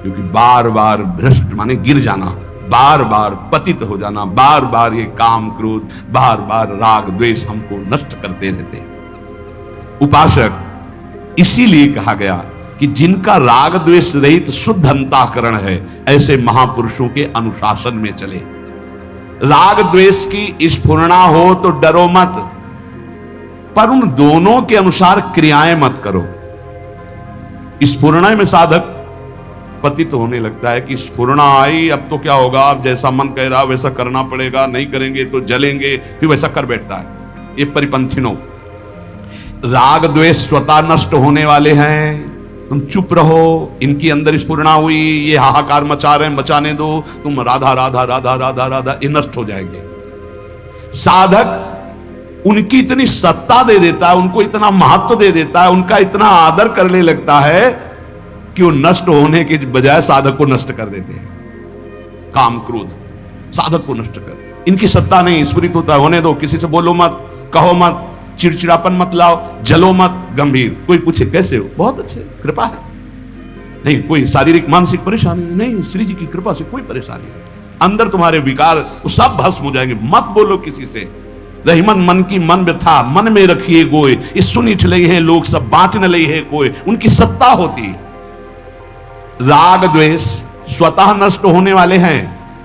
क्योंकि बार बार भ्रष्ट माने गिर जाना, बार बार पतित हो जाना, बार बार ये काम क्रोध, बार बार राग द्वेष हमको नष्ट करते रहते हैं। उपासक इसीलिए कहा गया कि जिनका राग द्वेष रहित शुद्ध अंतःकरण है, ऐसे महापुरुषों के अनुशासन में चले। राग द्वेष की स्फुरणा हो तो डरो मत, पर उन दोनों के अनुसार क्रियाएं मत करो। स्फुरणा में साधक पतित होने लगता है कि स्फुरणा आई, अब तो क्या होगा, अब जैसा मन कह रहा वैसा करना पड़ेगा, नहीं करेंगे तो जलेंगे, फिर वैसा कर बैठता है। ये परिपंथिनों, राग द्वेष स्वतः नष्ट होने वाले हैं, तुम चुप रहो। इनकी अंदर स्फुरणा हुई, ये हाहाकार मचा रहे हैं, मचाने दो, तुम राधा राधा राधा राधा राधा, ये नष्ट हो जाएंगे। साधक उनकी इतनी सत्ता दे देता है, उनको इतना महत्व दे देता है, उनका इतना आदर करने लगता है कि वो नष्ट होने के बजाय साधक को नष्ट कर देते हैं। काम क्रोध साधक को नष्ट कर, इनकी सत्ता नहीं, स्फुरित होता है, होने दो, किसी से बोलो मत, कहो मत, चिड़चिड़ापन मत लाओ, जलो मत, गंभीर। कोई पूछे कैसे हो, बहुत अच्छे, कृपा है, नहीं कोई शारीरिक मानसिक परेशानी नहीं, श्री जी की कृपा से कोई परेशानी नहीं, अंदर तुम्हारे विकार वो सब भस्म हो जाएंगे, मत बोलो किसी से। रहीमन मन की मन व्यथा, मन में रखिए गोय, ये सुनिठ लई है लोग सब, बांट न लई है कोई, उनकी सत्ता होती। राग द्वेष स्वतः नष्ट होने वाले हैं,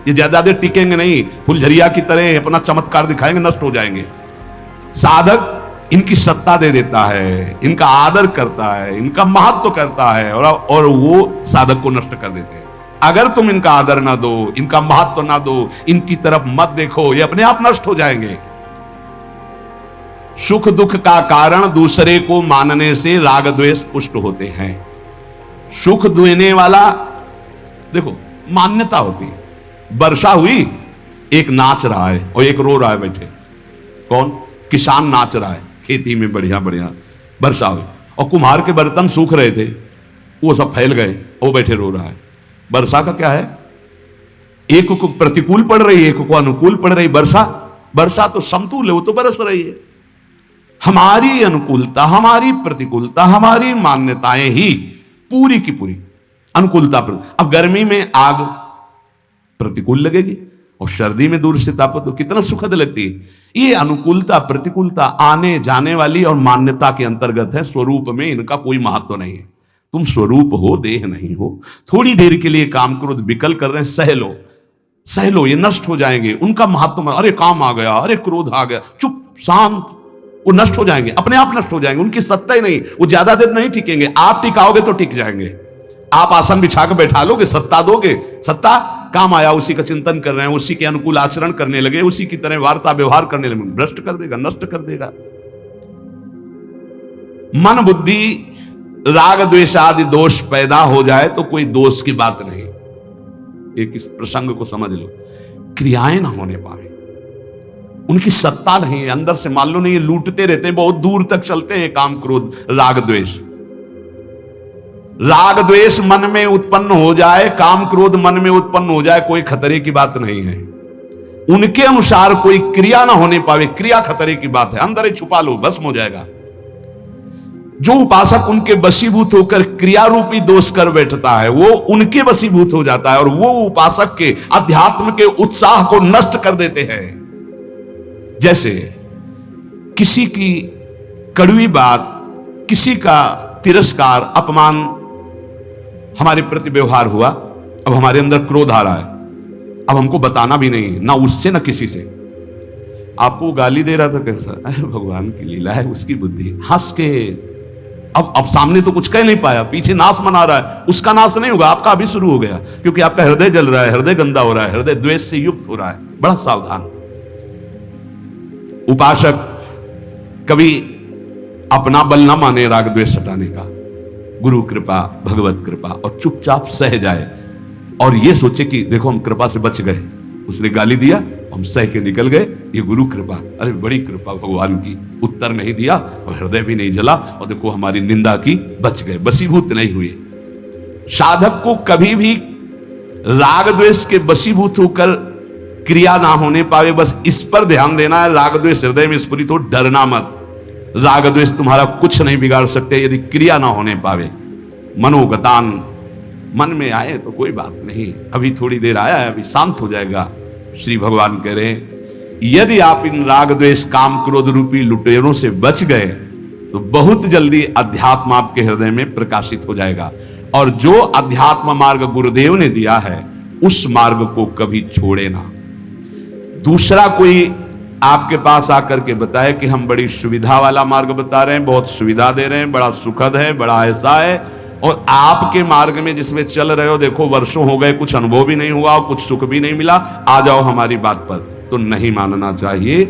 ये ज्यादा देर टिकेंगे नहीं, फुलझरिया की तरह अपना चमत्कार दिखाएंगे, नष्ट हो जाएंगे। साधक इनकी सत्ता दे देता है, इनका आदर करता है, इनका महत्व करता है, और वो साधक को नष्ट कर देते हैं। अगर तुम इनका आदर ना दो, इनका महत्व ना दो, इनकी तरफ मत देखो, ये अपने आप नष्ट हो जाएंगे। सुख दुख का कारण दूसरे को मानने से राग द्वेष पुष्ट होते हैं। सुख देने वाला, देखो मान्यता होती है। वर्षा हुई, एक नाच रहा है और एक रो रहा है बैठे। कौन? किसान नाच रहा है खेती में, बढ़िया बढ़िया वर्षा हुई, और कुम्हार के बर्तन सूख रहे थे, वो सब फैल गए, वो बैठे रो रहा है। वर्षा का क्या है? एक को प्रतिकूल पड़ रही है, एक को अनुकूल पड़ रही। वर्षा तो समतुल है, वो तो बरस रही है। हमारी अनुकूलता, हमारी प्रतिकूलता, हमारी मान्यताएं ही पूरी की पूरी अनुकूलता पर। अब गर्मी में आग प्रतिकूल लगेगी और सर्दी में दूर से तापो तो कितना सुखद लगती है। ये अनुकूलता प्रतिकूलता आने जाने वाली और मान्यता के अंतर्गत है। स्वरूप में इनका कोई महत्व नहीं है। तुम स्वरूप हो, देह नहीं हो। थोड़ी देर के लिए काम क्रोध विकल कर रहे हैं, सह लो, ये नष्ट हो जाएंगे। उनका महत्व, अरे काम आ गया, अरे क्रोध आ गया, चुप शांत, वो नष्ट हो जाएंगे, अपने आप नष्ट हो जाएंगे। उनकी सत्ता ही नहीं, वो ज्यादा देर नहीं टिकेंगे। आप टिकाओगे तो टिक जाएंगे। आप आसन बिछा कर बैठा लोगे, सत्ता दोगे, सत्ता काम आया, उसी का चिंतन कर रहे हैं, उसी के अनुकूल आचरण करने लगे, उसी की तरह वार्ता व्यवहार करने लगे, भ्रष्ट कर देगा, नष्ट कर देगा। मन बुद्धि राग द्वेष आदि दोष पैदा हो जाए तो कोई दोष की बात नहीं। एक इस प्रसंग को समझ लो, क्रियाएं ना होने पाए, उनकी सत्ता नहीं, अंदर से मान लो नहीं, लूटते रहते हैं, बहुत दूर तक चलते हैं काम क्रोध राग द्वेष। राग द्वेष मन में उत्पन्न हो जाए, काम क्रोध मन में उत्पन्न हो जाए, कोई खतरे की बात नहीं है। उनके अनुसार कोई क्रिया ना होने पावे, क्रिया खतरे की बात है। अंदर ही छुपा लो, भस्म हो जाएगा। जो उपासक उनके वशीभूत होकर क्रिया रूपी दोष कर बैठता है, वो उनके वशीभूत हो जाता है और वो उपासक के अध्यात्म के उत्साह को नष्ट कर देते हैं। जैसे किसी की कड़वी बात, किसी का तिरस्कार, अपमान हमारे प्रति व्यवहार हुआ, अब हमारे अंदर क्रोध आ रहा है, अब हमको बताना भी नहीं, ना उससे ना किसी से। आपको गाली दे रहा था, कैसा, अरे भगवान की लीला है, उसकी बुद्धि, हंस के। अब सामने तो कुछ कह नहीं पाया, पीछे नाश मना रहा है, उसका नाश नहीं होगा, आपका अभी शुरू हो गया, क्योंकि आपका हृदय जल रहा है, हृदय गंदा हो रहा है, हृदय द्वेष से युक्त हो रहा है। बड़ा सावधान। उपासक कभी अपना बल ना माने राग द्वेष हटाने का, गुरु कृपा, भगवत कृपा, और चुपचाप सह जाए और ये सोचे कि देखो हम कृपा से बच गए, उसने गाली दिया, हम सह के निकल गए, ये गुरु कृपा, अरे बड़ी कृपा भगवान की, उत्तर नहीं दिया और हृदय भी नहीं जला, और देखो हमारी निंदा की, बच गए, बसीभूत नहीं हुए। साधक को कभी भी राग द्वेष के बसीभूत होकर क्रिया ना होने पावे, बस इस पर ध्यान देना है, राग द्वेष हृदय में स्फुरित हो, डरना मत। राग द्वेष तुम्हारा कुछ नहीं बिगाड़ सकते यदि क्रिया ना होने पावे। मनोगतान, मन में आए तो कोई बात नहीं, अभी थोड़ी देर आया है, अभी शांत हो जाएगा। श्री भगवान कह रहे हैं यदि आप इन राग द्वेष काम क्रोध रूपी लुटेरों से बच गए तो बहुत जल्दी अध्यात्म आपके हृदय में प्रकाशित हो जाएगा, और जो अध्यात्म मार्ग गुरुदेव ने दिया है उस मार्ग को कभी छोड़े ना। दूसरा कोई आपके पास आकर के बताए कि हम बड़ी सुविधा वाला मार्ग बता रहे हैं, बहुत सुविधा दे रहे हैं, बड़ा सुखद है, बड़ा ऐसा है, और आपके मार्ग में जिसमें चल रहे हो देखो वर्षों हो गए, कुछ अनुभव भी नहीं हुआ और कुछ सुख भी नहीं मिला, आ जाओ हमारी बात पर, तो नहीं मानना चाहिए।